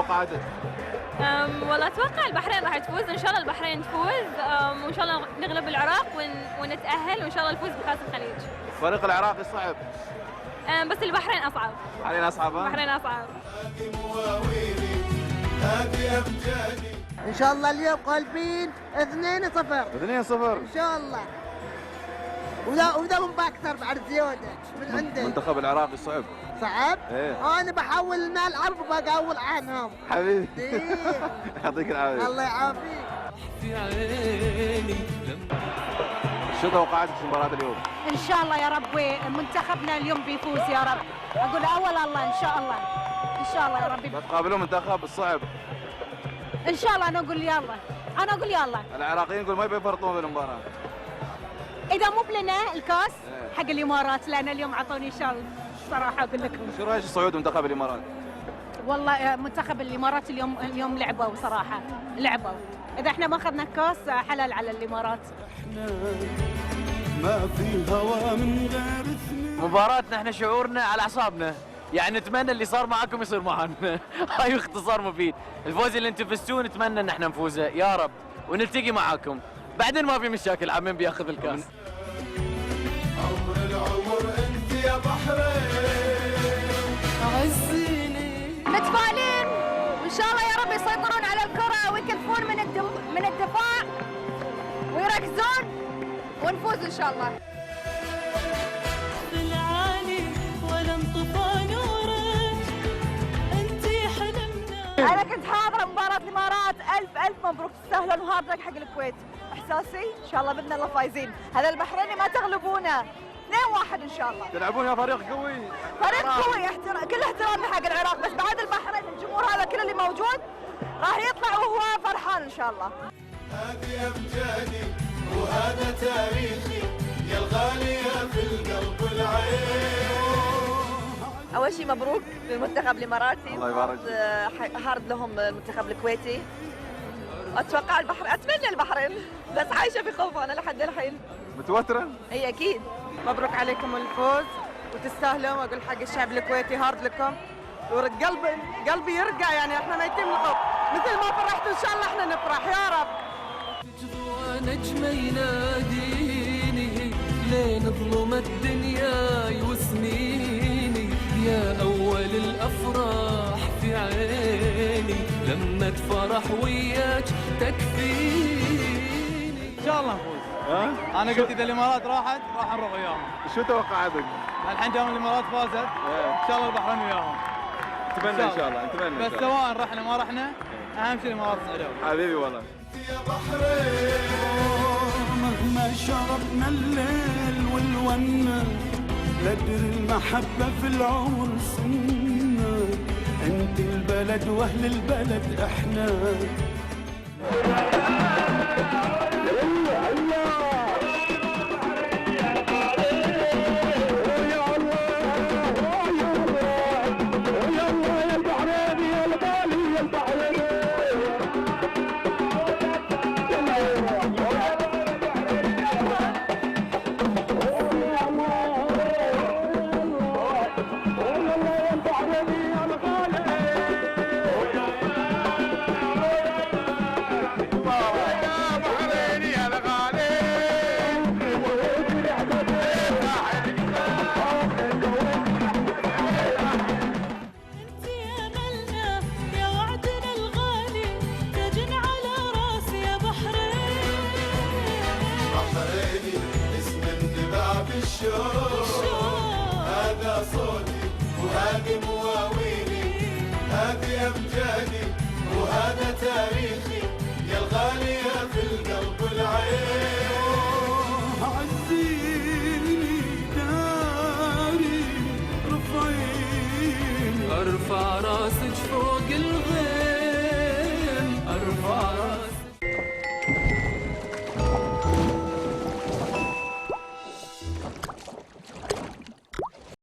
توقعاتك؟ والله اتوقع البحرين راح تفوز، ان شاء الله البحرين تفوز، وان شاء الله نغلب العراق ونتاهل، وان شاء الله نفوز بكاس الخليج. الفريق العراقي صعب. بس البحرين اصعب. البحرين اصعب. البحرين اصعب. ان شاء الله اليوم قلبين 2-0. 2-0 ان شاء الله. وذا من باكثر بعد زياده من عندي. المنتخب العراقي صعب. صعب؟ ايه. انا بحول الملعب وبقول عنهم. حبيبي. إيه. يعطيك العافيه. الله يعافيك. شو توقعاتك في مباراة اليوم؟ ان شاء الله يا رب منتخبنا اليوم بيفوز يا رب. اقول اول الله ان شاء الله. ان شاء الله يا رب. تقابلون منتخب الصعب. ان شاء الله انا اقول يلا. انا اقول يلا. العراقيين يقول ما بيفرطون بالمباراة. اذا مو بلنا الكاس حق الامارات، لان اليوم اعطوني شغل صراحه اقول لكم. شو رايك صعود منتخب الامارات؟ والله منتخب الامارات اليوم لعبوا صراحه، لعبوا. اذا احنا ما اخذنا الكاس حلال على الامارات. ما في هوا من غير اثنين. مباراتنا احنا شعورنا على اعصابنا، يعني نتمنى اللي صار معاكم يصير معنا. هاي اختصار مفيد. الفوز اللي انتم فزتوه نتمنى ان احنا نفوزه يا رب، ونلتقي معاكم بعدين ما في مشاكل. عمين بياخذ الكاس. عمر العمر انت يا بحرين عزيني. متفائلين وان شاء الله يا رب يسيطرون على الكره ويكفون من الدفاع ويركزون ونفوز ان شاء الله. في العالي ولا انطفى نورك انت حلمنا. انا كنت حاضره مباراه الامارات. الف مبروك، تستاهلون وهارد لك حق الكويت. احساسي ان شاء الله باذن الله فايزين. هذا البحريني ما تغلبونه. 2-1 ان شاء الله. تلعبون يا فريق قوي. فريق قوي، كل احترامي حق العراق، بس بعد البحرين الجمهور هذا كل اللي موجود راح يطلع وهو فرحان ان شاء الله. هذه امجادي وهذا تاريخي يا الغاليه في القلب العين. أول شيء مبروك للمنتخب الإماراتي. الله يبارك. هارد لهم المنتخب الكويتي. أتوقع البحرين، أتمنى البحرين، بس عايشة في خوف أنا لحد الحين. متوترة؟ هي أكيد. مبروك عليكم الفوز وتستاهلون، واقول حق الشعب الكويتي هارد لكم. قلبي يرقع، يعني احنا ميتين من الخوف. مثل ما فرحتوا ان شاء الله احنا نفرح يا رب. نجم يناديني لين ظلمت دنياي وسنيني، يا أول الأفراح في عيني لما فرح وياك تكفيني. ان شاء الله نفوز. انا قلت اذا الامارات راحت راح نروح وياهم. شو توقعاتك؟ الحين دام الامارات فازت ان شاء الله البحرين وياهم. نتمنى ان شاء الله. نتمنى بس سواء رحنا ما رحنا اهم شيء الامارات تصعدون. حبيبي والله. يا بحرين مهما شربنا الليل والونه، لدر المحبه في العمر سنه. انت البلد واهل البلد احنا. هذا صوتي وهذه مواويلي، هذه امجادي وهذا تاريخي يا الغاليه في القلب العين. عزيني داري رفعيني، ارفع راسك فوق